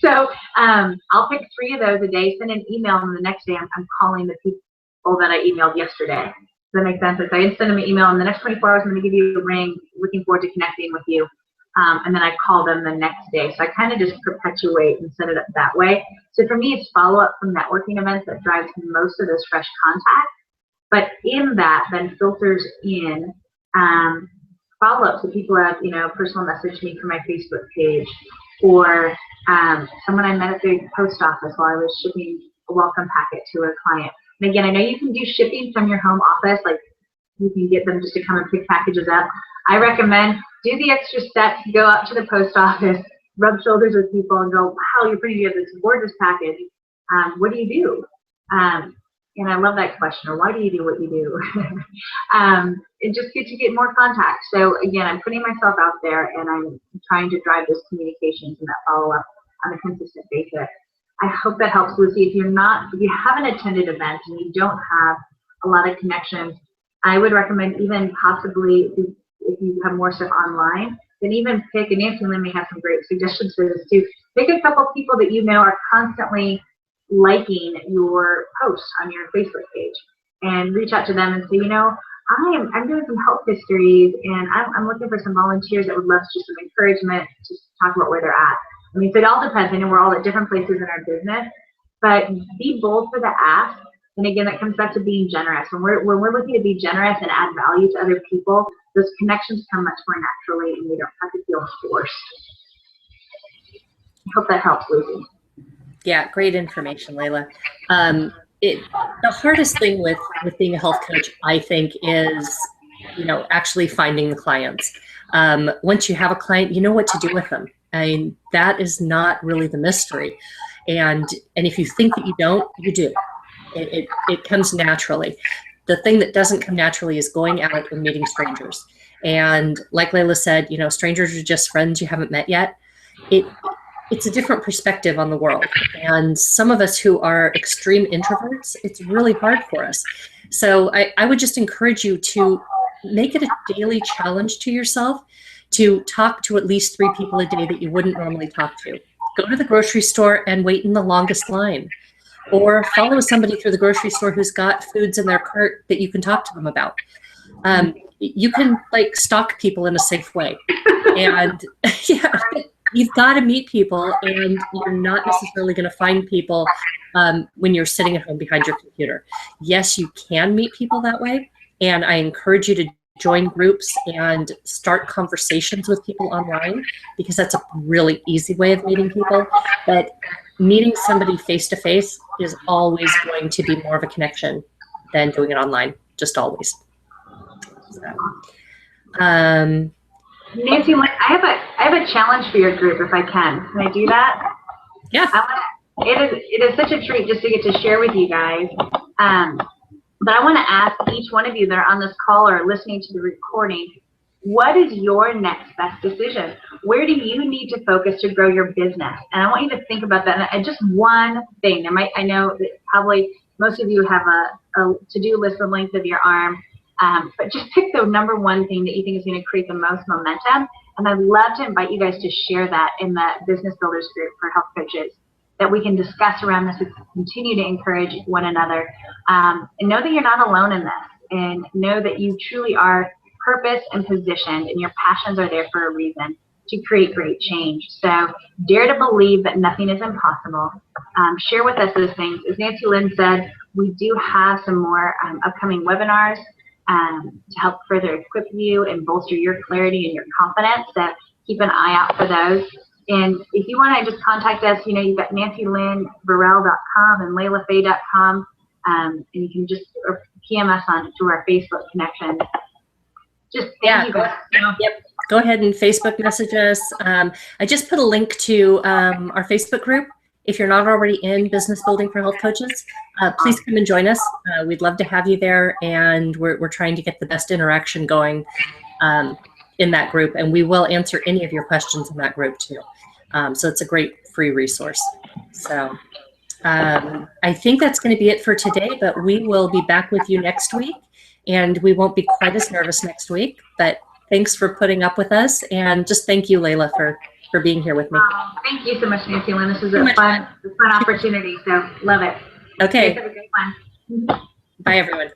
So I'll pick 3 of those a day, send an email, and the next day I'm calling the people that I emailed yesterday. Does that make sense? If I send them an email in the next 24 hours, I'm going to give you a ring. Looking forward to connecting with you. and then I call them the next day. So I kind of just perpetuate and set it up that way. So for me, it's follow-up from networking events that drives most of those fresh contacts. But in that, then filters in follow-ups. So people have, personal message me from my Facebook page, or someone I met at the post office while I was shipping a welcome packet to a client. And again, I know you can do shipping from your home office, like you can get them just to come and pick packages up. I recommend do the extra step to go up to the post office, rub shoulders with people and go, wow, you're putting together this gorgeous package. What do you do? And I love that question, or why do you do what you do? And just get to get more contact. So again, I'm putting myself out there and I'm trying to drive those communications and that follow-up on a consistent basis. I hope that helps, Lucy. If you haven't attended events and you don't have a lot of connections, I would recommend even possibly if you have more stuff online, then even pick, and Nancy-Lynn may have some great suggestions for this too, pick a couple people that you know are constantly liking your posts on your Facebook page and reach out to them and say, I'm doing some health histories and I'm looking for some volunteers that would love just some encouragement to talk about where they're at. I mean, so it all depends. I know we're all at different places in our business, but be bold for the ask. And again, that comes back to being generous. When we're looking to be generous and add value to other people, those connections come much more naturally and we don't have to feel forced. I hope that helps, Lucy. Yeah, great information, Layla. The hardest thing with being a health coach, I think, is actually finding the clients. Once you have a client, you know what to do with them. I mean, that is not really the mystery. And if you think that you don't, you do. It comes naturally. The thing that doesn't come naturally is going out and meeting strangers. And like Layla said, strangers are just friends you haven't met yet. It's a different perspective on the world. And some of us who are extreme introverts, it's really hard for us. So I would just encourage you to make it a daily challenge to yourself to talk to at least 3 people a day that you wouldn't normally talk to. Go to the grocery store and wait in the longest line. Or follow somebody through the grocery store who's got foods in their cart that you can talk to them about. You can stalk people in a safe way. And yeah, you've got to meet people, and you're not necessarily going to find people when you're sitting at home behind your computer. Yes, you can meet people that way, and I encourage you to join groups and start conversations with people online, because that's a really easy way of meeting people. But meeting somebody face-to-face is always going to be more of a connection than doing it online, just always. So, Nancy, I have a challenge for your group, if I can. Can I do that? Yeah. It is such a treat just to get to share with you guys. But I want to ask each one of you that are on this call or listening to the recording, what is your next best decision? Where do you need to focus to grow your business? And I want you to think about that. And just one thing. I know that probably most of you have a to-do list the length of your arm. But just pick the number one thing that you think is going to create the most momentum. And I'd love to invite you guys to share that in the Business Builders group for health coaches, that we can discuss around this and continue to encourage one another. And know that you're not alone in this. And know that you truly are purpose and positioned, and your passions are there for a reason to create great change. So dare to believe that nothing is impossible. Share with us those things. As Nancy-Lynn said, we do have some more upcoming webinars to help further equip you and bolster your clarity and your confidence. So keep an eye out for those. And if you want to just contact us, you've got nancylynnvarel.com and laylafay.com, and you can just PM us through our Facebook connection. Just thank you guys. Yep. Go ahead and Facebook message us. I just put a link to our Facebook group. If you're not already in Business Building for Health Coaches, please come and join us. We'd love to have you there, and we're trying to get the best interaction going in that group, and we will answer any of your questions in that group too. So it's a great free resource. So I think that's going to be it for today, but we will be back with you next week, and we won't be quite as nervous next week. But thanks for putting up with us, and just thank you, Layla, for being here with me. Thank you so much, Nancy-Lynn. This is a fun opportunity, so love it. Okay. Have a great one. Bye, everyone.